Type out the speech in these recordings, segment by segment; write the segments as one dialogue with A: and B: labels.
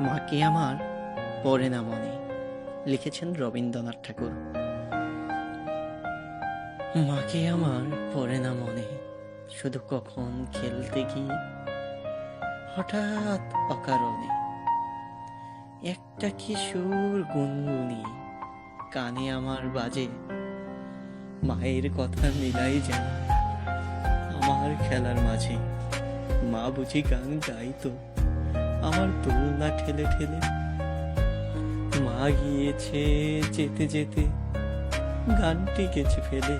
A: মাকে আমার পড়ে না মনে, লিখেছেন রবীন্দ্রনাথ ঠাকুর। মাকে আমার পড়ে না মনে, শুধু কখন খেলতে গিয়ে হঠাৎ অকারণে একটা কিশোর গুনগুনি কানে আমার বাজে। মায়ের কথা মিলাই যেন আমার খেলার মাঝে। মা বুঝি গান গাইতো আমার দোলনা ঠেলে ঠেলে। মা গিয়েছে যেতে যেতে, গানটি গেছে ফেলে।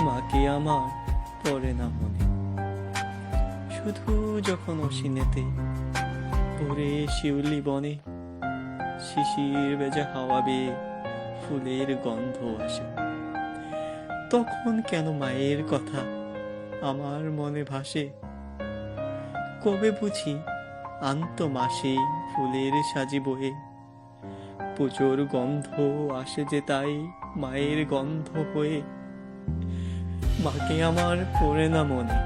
A: মাকে আমার পড়ে না মনে, শুধু যখন অসিনেতে ভোরে শিউলি বনে শিশির ভেজা হাওয়া বেয়ে ফুলের গন্ধ আসে, তখন কেন মায়ের কথা আমার মনে ভাসে। কবে বুঝি আন্ত মাসে ফুলের সাজি বয়ে, পুজোর গন্ধ আসে যে তাই মায়ের গন্ধ হয়ে। মাকে আমার পড়ে না মনে,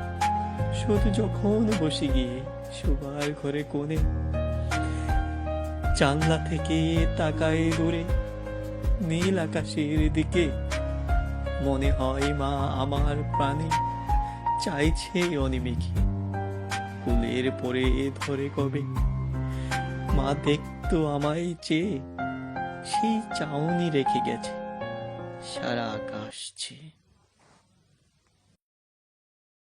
A: শুধু যখন বসে গিয়ে শোবার ঘরে কোণে জানলা থেকে তাকায় দূরে নীল আকাশের দিকে। মনে হয় মা আমার প্রাণে চাইছে অনিমেষে ফুলের পরে ধরে কবে মা দেখতো আমায় চেয়ে। সেই চাউনি রেখে গেছে সারা আকাশ চেয়ে।